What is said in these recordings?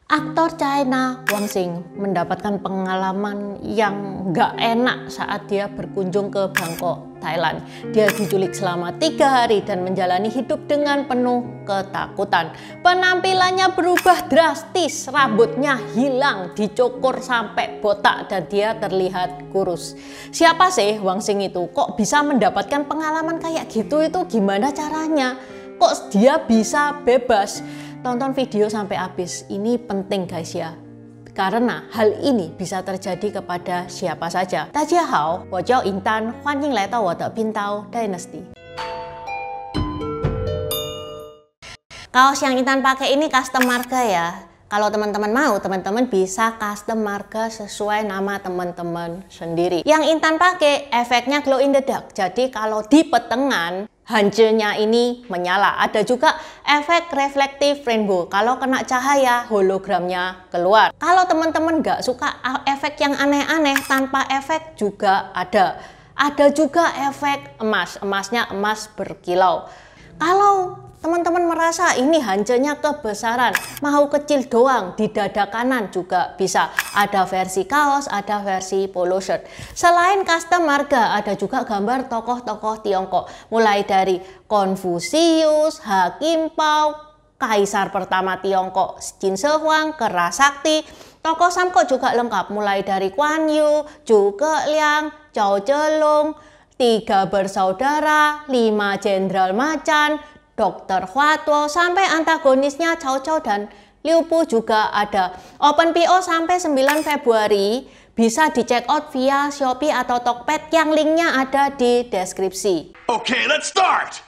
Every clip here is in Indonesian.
Aktor China Wang Xing mendapatkan pengalaman yang gak enak saat dia berkunjung ke Bangkok, Thailand. Dia diculik selama 3 hari dan menjalani hidup dengan penuh ketakutan. Penampilannya berubah drastis, rambutnya hilang, dicukur sampai botak dan dia terlihat kurus. Siapa sih Wang Xing itu? Kok bisa mendapatkan pengalaman kayak gitu? Itu gimana caranya? Kok dia bisa bebas? Tonton video sampai habis, ini penting guys ya. Karena hal ini bisa terjadi kepada siapa saja. 大家好，我叫尹丹，欢迎来到我的频道 Dynasty。 Kaos yang Intan pakai ini custom marga ya. Kalau teman-teman mau, teman-teman bisa custom marga sesuai nama teman-teman sendiri. Yang Intan pakai efeknya glow in the dark. Jadi kalau di petengan hancurnya ini menyala. Ada juga efek reflective rainbow. Kalau kena cahaya, hologramnya keluar. Kalau teman-teman nggak suka efek yang aneh-aneh, tanpa efek juga ada. Ada juga efek emas. Emasnya emas berkilau. Kalau teman-teman merasa ini hancurnya kebesaran, mau kecil doang, di dada kanan juga bisa. Ada versi kaos, ada versi polo shirt. Selain custom marga, ada juga gambar tokoh-tokoh Tiongkok. Mulai dari Konfusius, Hakim Pao, Kaisar pertama Tiongkok Qin Shi Huang, Kera Sakti. Tokoh Samko juga lengkap, mulai dari Guan Yu, Zhuge Liang, Zhao Zhelong, 3 bersaudara, 5 jenderal macan, Dr. Hua Tuo, sampai antagonisnya Cao Cao dan Liu Bu juga ada. Open PO sampai 9 Februari, bisa di check out via Shopee atau Tokped yang linknya ada di deskripsi. Okay, let's start!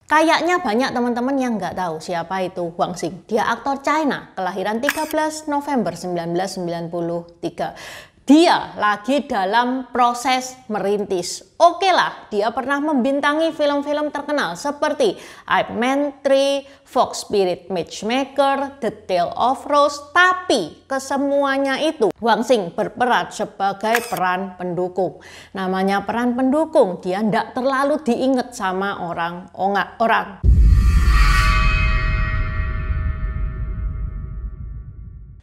Kayaknya banyak teman-teman yang nggak tahu siapa itu Wang Xing. Dia aktor China, kelahiran 13 November 1993. Dia lagi dalam proses merintis. Oke lah, dia pernah membintangi film-film terkenal seperti Ip Man 3, Fox Spirit Matchmaker, The Tale of Rose. Tapi kesemuanya itu Wang Xing berperan sebagai peran pendukung. Namanya peran pendukung, dia ndak terlalu diinget sama orang.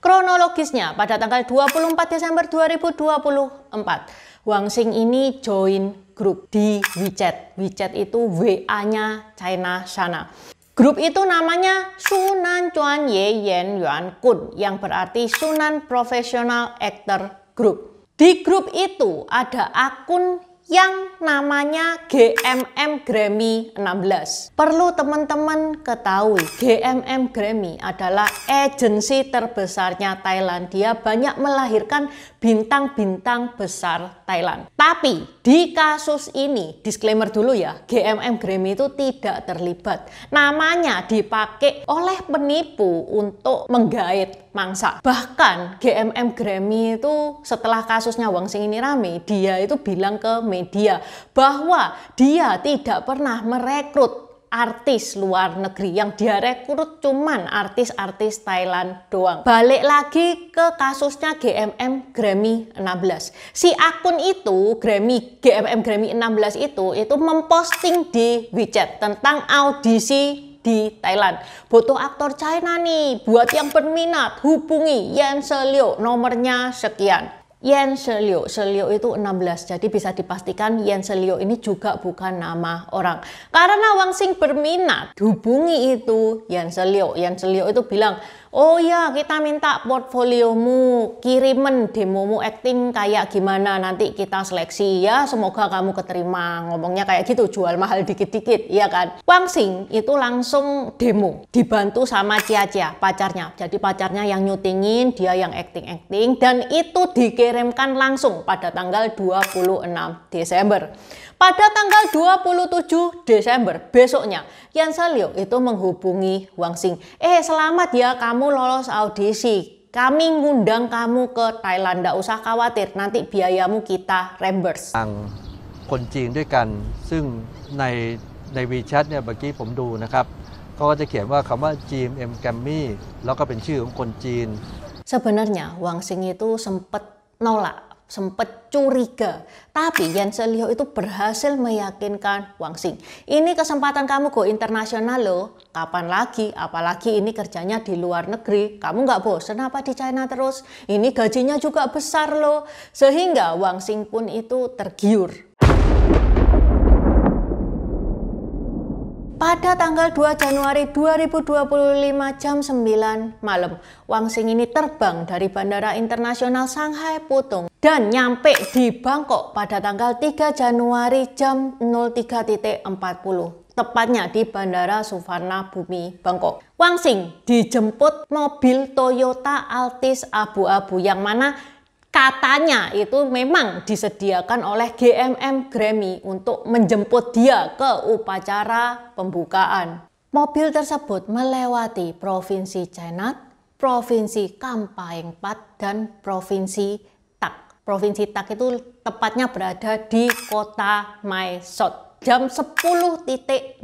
Kronologisnya, pada tanggal 24 Desember 2024, Wang Xing ini join grup di WeChat. WeChat itu WA-nya China sana. Grup itu namanya Sunan Chuan Ye Yan Yuan Kun, yang berarti Sunan Professional Actor Group. Di grup itu ada akun yang namanya GMM Grammy 16. Perlu teman-teman ketahui, GMM Grammy adalah agensi terbesarnya Thailand. Dia banyak melahirkan bintang-bintang besar Thailand. Tapi di kasus ini, disclaimer dulu ya, GMM Grammy itu tidak terlibat. Namanya dipakai oleh penipu untuk menggait mangsa. Bahkan GMM Grammy itu setelah kasusnya Wang Xing ini rame, dia itu bilang ke media bahwa dia tidak pernah merekrut artis luar negeri. Yang dia rekrut cuman artis-artis Thailand doang. Balik lagi ke kasusnya GMM Grammy 16. Si akun itu, GMM Grammy 16 itu memposting di WeChat tentang audisi di Thailand. Butuh aktor China nih, buat yang berminat hubungi Yan Seliu, nomornya sekian. Yan Seliu itu 16, jadi bisa dipastikan Yan Seliu ini juga bukan nama orang. Karena Wang Xing berminat hubungi itu Yan Seliu itu bilang, oh ya, kita minta portfoliomu, kirimen demomu acting kayak gimana, nanti kita seleksi ya, semoga kamu keterima. Ngomongnya kayak gitu, jual mahal dikit-dikit, ya kan. Wang Xing itu langsung demo, dibantu sama Cia, pacarnya. Jadi pacarnya yang nyutingin, dia yang acting, dan itu dikirimkan langsung pada tanggal 26 Desember. Pada tanggal 27 Desember, besoknya, Yan Seliu itu menghubungi Wang Xing. Selamat ya, kamu lolos audisi. Kami ngundang kamu ke Thailand, nggak usah khawatir, nanti biayamu kita reimburse. คนจีนด้วยกันซึ่งใน WeChat เนี่ยเมื่อกี้ผมดูนะครับเขาก็จะเขียนว่าคำว่า GMM Grammy แล้วก็เป็นชื่อของคนจีน Sebenarnya Wang Xing itu sempat nolak sempat curiga. Tapi Yan Seliho itu berhasil meyakinkan Wang Xing. Ini kesempatan kamu go internasional loh. Kapan lagi? Apalagi ini kerjanya di luar negeri. Kamu nggak bosen apa di China terus? Ini gajinya juga besar loh. Sehingga Wang Xing pun itu tergiur. Pada tanggal 2 Januari 2025 jam 9 malam, Wang Xing ini terbang dari Bandara Internasional Shanghai Pudong dan nyampe di Bangkok pada tanggal 3 Januari jam 03.40. Tepatnya di Bandara Suvarna Bhumi, Bangkok. Wang Xing dijemput mobil Toyota Altis abu-abu yang mana katanya itu memang disediakan oleh GMM Grammy untuk menjemput dia ke upacara pembukaan. Mobil tersebut melewati Provinsi China, Provinsi Kamphaeng Phat, dan Provinsi Tak. Provinsi Tak itu tepatnya berada di kota Mae Sot. Jam 10.34.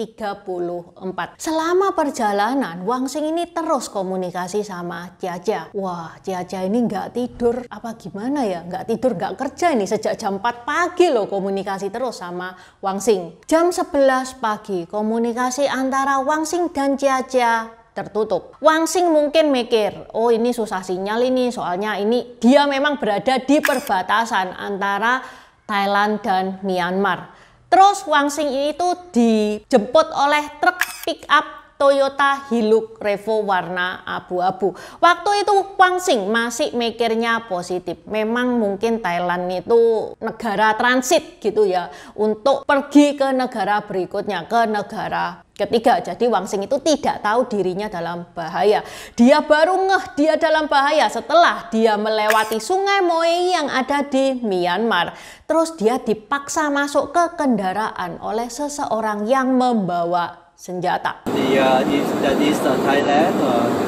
Selama perjalanan, Wang Xing ini terus komunikasi sama Jia. Wah, Jia ini nggak tidur, apa gimana ya? Nggak tidur, nggak kerja ini sejak jam 4 pagi loh komunikasi terus sama Wang Xing. Jam 11 pagi, komunikasi antara Wang Xing dan Jia tertutup. Wang Xing mungkin mikir, oh ini susah sinyal ini, soalnya ini dia memang berada di perbatasan antara Thailand dan Myanmar. Terus Wang Xing itu dijemput oleh truk pick up Toyota Hilux Revo warna abu-abu. Waktu itu Wang Xing masih mikirnya positif. Memang mungkin Thailand itu negara transit gitu ya, untuk pergi ke negara berikutnya, ke negara ketiga. Jadi Wang Xing itu tidak tahu dirinya dalam bahaya. Dia baru ngeh dia dalam bahaya setelah dia melewati Sungai Moe yang ada di Myanmar. Terus dia dipaksa masuk ke kendaraan oleh seseorang yang membawa senjata. Is that Thailand?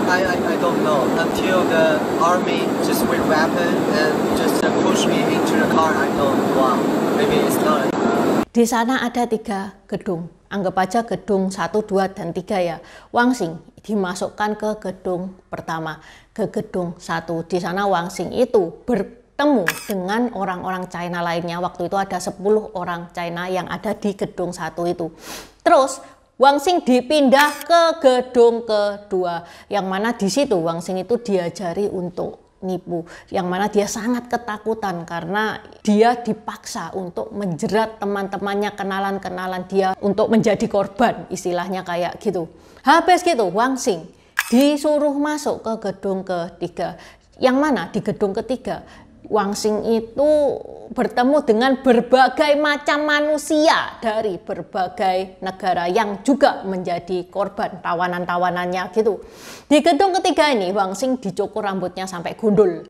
I don't know. Until the army just with weapon and just push me into the car, I know. Wow, maybe it's not. Di sana ada 3 gedung. Anggap aja gedung 1, 2, dan 3 ya. Wang Xing dimasukkan ke gedung pertama, ke gedung 1. Di sana Wang Xing itu bertemu dengan orang-orang China lainnya. Waktu itu ada 10 orang China yang ada di gedung 1 itu. Terus Wang Xing dipindah ke gedung kedua, yang mana di situ Wang Xing itu diajari untuk nipu, yang mana dia sangat ketakutan karena dia dipaksa untuk menjerat teman-temannya, kenalan-kenalan dia untuk menjadi korban, istilahnya kayak gitu. Habis gitu Wang Xing disuruh masuk ke gedung ketiga, yang mana di gedung ketiga Wang Xing itu bertemu dengan berbagai macam manusia dari berbagai negara yang juga menjadi korban tawanan-tawanannya gitu. Di gedung ketiga ini Wang Xing dicukur rambutnya sampai gundul.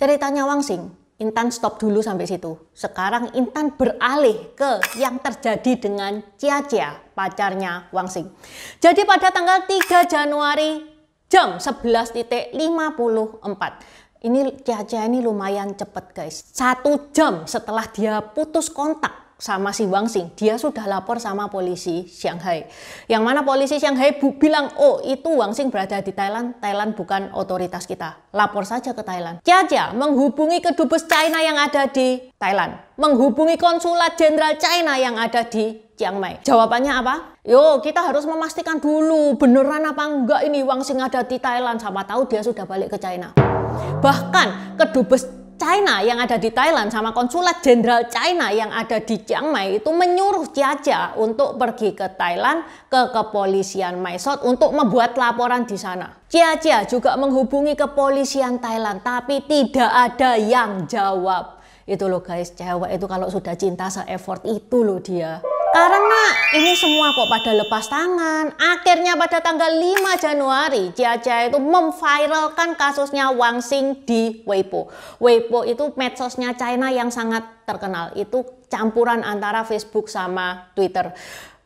Ceritanya Wang Xing, Intan stop dulu sampai situ. Sekarang Intan beralih ke yang terjadi dengan Jia, pacarnya Wang Xing. Jadi pada tanggal 3 Januari jam 11.54. Ini Jia ini lumayan cepet guys. 1 jam setelah dia putus kontak sama si Wang Xing, dia sudah lapor sama polisi Shanghai. Yang mana polisi Shanghai bilang, oh itu Wang Xing berada di Thailand, Thailand bukan otoritas kita. Lapor saja ke Thailand. Jia menghubungi kedubes China yang ada di Thailand, menghubungi konsulat jenderal China yang ada di Chiang Mai. Jawabannya apa? Yo, kita harus memastikan dulu beneran apa enggak ini Wang Xing ada di Thailand. Sama tahu dia sudah balik ke China. Bahkan kedubes China yang ada di Thailand sama konsulat jenderal China yang ada di Chiang Mai itu menyuruh Jia untuk pergi ke Thailand, ke kepolisian Mae Sot untuk membuat laporan di sana. Jia juga menghubungi kepolisian Thailand tapi tidak ada yang jawab. Itu loh guys, cewek itu kalau sudah cinta se-effort itu loh dia. Karena ini semua kok pada lepas tangan. Akhirnya pada tanggal 5 Januari, Jia itu memviralkan kasusnya Wang Xing di Weibo. Weibo itu medsosnya China yang sangat terkenal. Itu campuran antara Facebook sama Twitter.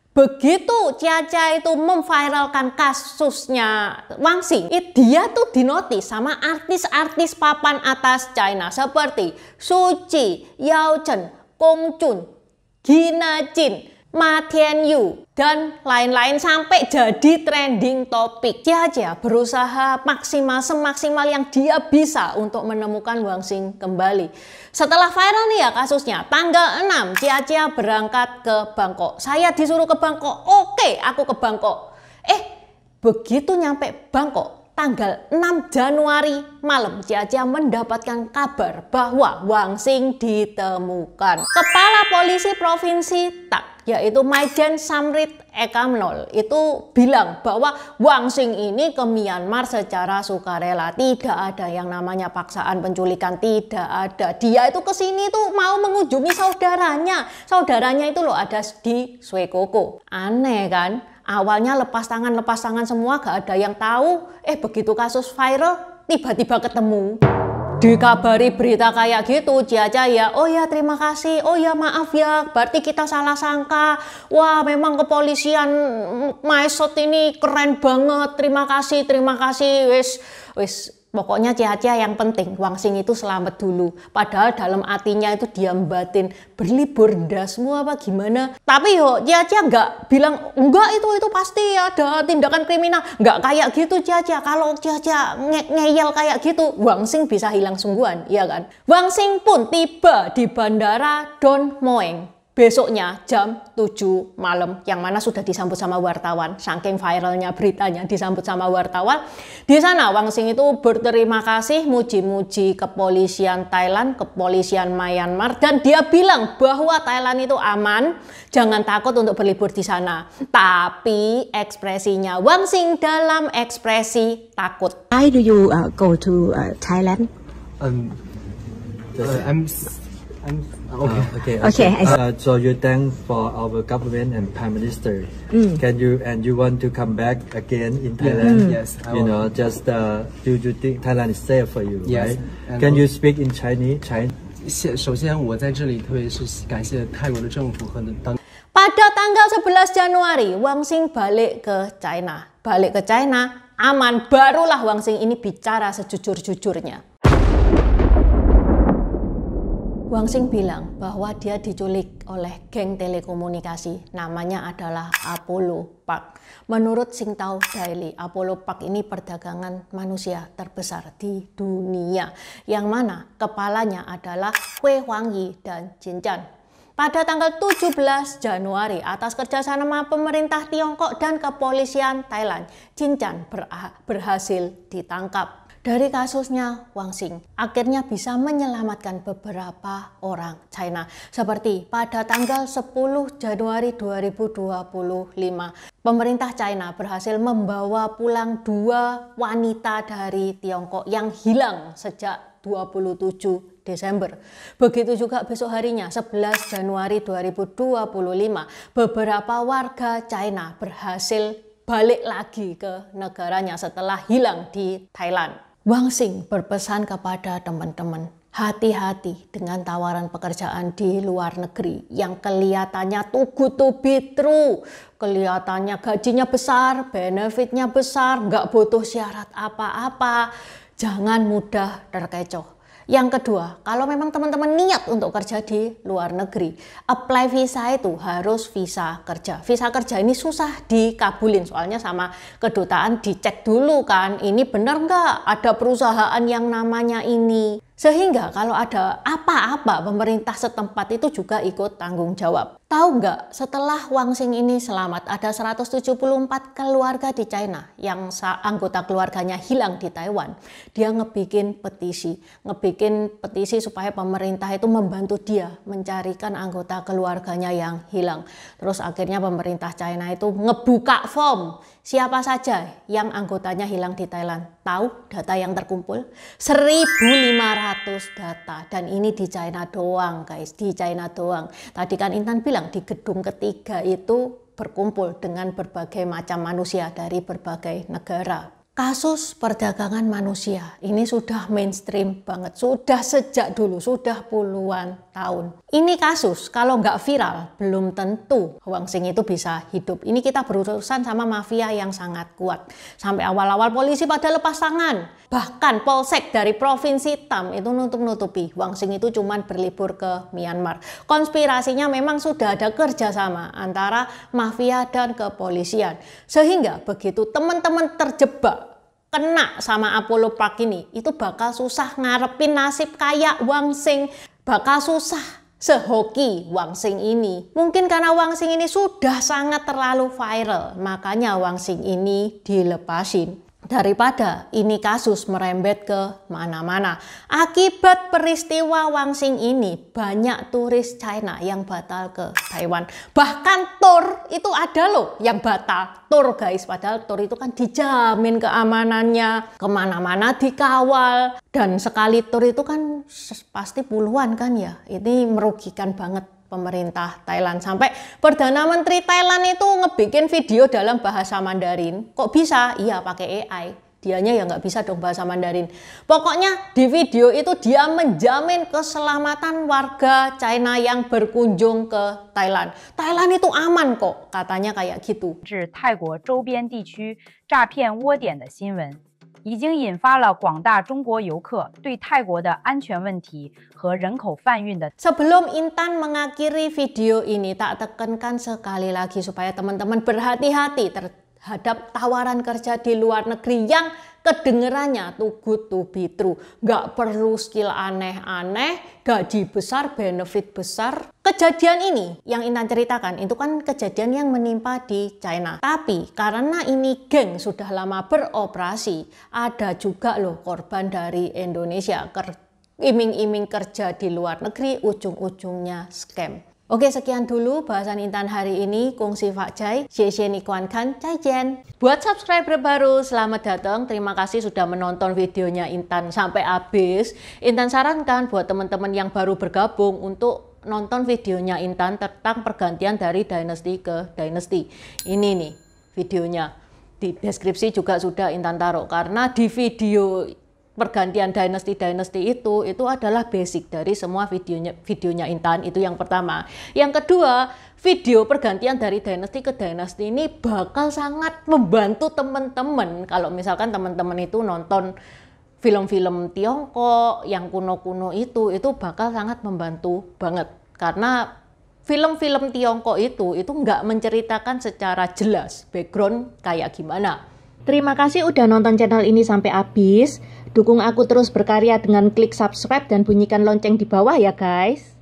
Begitu Jia itu memviralkan kasusnya Wang Xing, dia tuh dinotis sama artis-artis papan atas China seperti Su Qi, Yao Chen, Gong Chun, Gina Jin, Ma Tianyu, dan lain-lain sampai jadi trending topik. Jia berusaha semaksimal yang dia bisa untuk menemukan Wang Xing kembali. Setelah viral nih ya kasusnya, tanggal 6 Jia berangkat ke Bangkok. Saya disuruh ke Bangkok, oke aku ke Bangkok. Begitu nyampe Bangkok, tanggal 6 Januari malam, Jia mendapatkan kabar bahwa Wang Xing ditemukan. Kepala Polisi Provinsi Tak, yaitu Maijen Samrit Ekamnol, itu bilang bahwa Wang Xing ini ke Myanmar secara sukarela. Tidak ada yang namanya paksaan penculikan, tidak ada. Dia itu ke sini tuh mau mengunjungi saudaranya. Saudaranya itu loh ada di Swekoko. Aneh kan? Awalnya lepas tangan semua, gak ada yang tahu. Begitu kasus viral, tiba-tiba ketemu. Dikabari berita kayak gitu, Jia ya, oh ya terima kasih, oh ya maaf ya, berarti kita salah sangka. Wah memang kepolisian Maesot ini keren banget, terima kasih, wis. Pokoknya Jia yang penting Wang Xing itu selamat dulu. Padahal dalam hatinya itu dia batin berlibur dah semua apa gimana. Tapi Jia nggak bilang enggak itu pasti ada tindakan kriminal. Nggak kayak gitu Jia. Kalau Jia ngeyel kayak gitu, Wang Xing bisa hilang sungguhan, iya kan? Wang Xing pun tiba di bandara Don Mueang besoknya jam 7 malam, yang mana sudah disambut sama wartawan. Saking viralnya beritanya disambut sama wartawan. Di sana Wang Xing itu berterima kasih, muji-muji kepolisian Thailand, kepolisian Myanmar, dan dia bilang bahwa Thailand itu aman, jangan takut untuk berlibur di sana. Tapi ekspresinya Wang Xing dalam ekspresi takut. Why do you go to Thailand? Okay. So you thank for our government and Prime Minister. Can you want to come back again in Thailand? Yes, I you will. know, just do you think Thailand is safe for you? Yes. Right? Can you speak in Chinese? 首先，我在这里特别是感谢泰国的政府和当。 Pada tanggal 11 Januari, Wang Xing balik ke China. Balik ke China, aman. Barulah Wang Xing ini bicara sejujur-jujurnya. Wang Xing bilang bahwa dia diculik oleh geng telekomunikasi, namanya adalah Apollo Park. Menurut Singtao Daily, Apollo Park ini perdagangan manusia terbesar di dunia, yang mana kepalanya adalah Hui Huangyi dan Jin Chan. Pada tanggal 17 Januari, atas kerjasama pemerintah Tiongkok dan kepolisian Thailand, Jin Chan berhasil ditangkap. Dari kasusnya Wang Xing akhirnya bisa menyelamatkan beberapa orang China. Seperti pada tanggal 10 Januari 2025, pemerintah China berhasil membawa pulang 2 wanita dari Tiongkok yang hilang sejak 27 Desember. Begitu juga besok harinya 11 Januari 2025, beberapa warga China berhasil balik lagi ke negaranya setelah hilang di Thailand. Wang Xing berpesan kepada teman-teman, hati-hati dengan tawaran pekerjaan di luar negeri yang kelihatannya too good to be true. Kelihatannya gajinya besar, benefitnya besar, nggak butuh syarat apa-apa. Jangan mudah terkecoh. Yang kedua, kalau memang teman-teman niat untuk kerja di luar negeri, apply visa itu harus visa kerja. Visa kerja ini susah dikabulin, soalnya sama kedutaan dicek dulu kan, ini benar nggak ada perusahaan yang namanya ini. Sehingga kalau ada apa-apa, pemerintah setempat itu juga ikut tanggung jawab. Tahu nggak, setelah Wang Xing ini selamat, ada 174 keluarga di China yang anggota keluarganya hilang di Taiwan. Dia ngebikin petisi supaya pemerintah itu membantu dia mencarikan anggota keluarganya yang hilang. Terus akhirnya pemerintah China itu ngebuka form. Siapa saja yang anggotanya hilang di Thailand? Tahu data yang terkumpul? 1.500 data. Dan ini di China doang guys, di China doang. Tadi kan Intan bilang di gedung ketiga itu berkumpul dengan berbagai macam manusia dari berbagai negara. Kasus perdagangan manusia ini sudah mainstream banget, sudah sejak dulu, sudah puluhan tahun. Ini kasus kalau nggak viral belum tentu Wang Xing itu bisa hidup. Ini kita berurusan sama mafia yang sangat kuat. Sampai awal-awal polisi pada lepas tangan. Bahkan polsek dari provinsi Tam itu nutup-nutupi Wang Xing itu cuman berlibur ke Myanmar. Konspirasinya memang sudah ada kerjasama antara mafia dan kepolisian. Sehingga begitu teman-teman terjebak kena sama Apollo Park ini, itu bakal susah ngarepin nasib kayak Wang Xing, bakal susah sehoki Wang Xing ini. Mungkin karena Wang Xing ini sudah sangat terlalu viral, makanya Wang Xing ini dilepasin. Daripada ini kasus merembet ke mana-mana. Akibat peristiwa Wang Xing ini, banyak turis China yang batal ke Taiwan. Bahkan tur itu ada loh yang batal. Tur guys, padahal tur itu kan dijamin keamanannya. Kemana-mana dikawal. Dan sekali tur itu kan pasti puluhan kan ya. Ini merugikan banget pemerintah Thailand. Sampai Perdana Menteri Thailand itu ngebikin video dalam bahasa Mandarin. Kok bisa? Iya pakai AI. Dianya ya nggak bisa dong bahasa Mandarin. Pokoknya di video itu dia menjamin keselamatan warga China yang berkunjung ke Thailand. Thailand itu aman kok, katanya kayak gitu. 泰国周边地区诈骗窝点的新闻 已经引发了广大中国游客对泰国的安全问题和人口贩运的。 Sebelum Intan mengakhiri video ini, tak tekankan sekali lagi supaya teman-teman berhati-hati terhadap tawaran kerja di luar negeri yang kedengerannya too good to be true. Gak perlu skill aneh-aneh, gaji besar, benefit besar. Kejadian ini yang Intan ceritakan itu kan kejadian yang menimpa di China. Tapi karena ini geng sudah lama beroperasi, ada juga loh korban dari Indonesia. Iming-iming kerja di luar negeri, ujung-ujungnya scam. Oke, sekian dulu bahasan Intan hari ini. Kongsi Pak Jai, Xie Ni Kuan Kan, Jai Jen. Buat subscriber baru, selamat datang. Terima kasih sudah menonton videonya Intan sampai habis. Intan sarankan buat teman-teman yang baru bergabung untuk nonton videonya Intan tentang pergantian dari dynasty ke dynasty. Ini nih videonya. Di deskripsi juga sudah Intan taruh. Karena di video pergantian dynasty itu adalah basic dari semua videonya Intan. Itu yang pertama. Yang kedua, video pergantian dari dynasty ke dynasty ini bakal sangat membantu teman-teman kalau misalkan teman-teman itu nonton film-film Tiongkok yang kuno-kuno itu bakal sangat membantu banget. Karena film-film Tiongkok itu nggak menceritakan secara jelas background kayak gimana. Terima kasih udah nonton channel ini sampai habis. Dukung aku terus berkarya dengan klik subscribe dan bunyikan lonceng di bawah ya guys.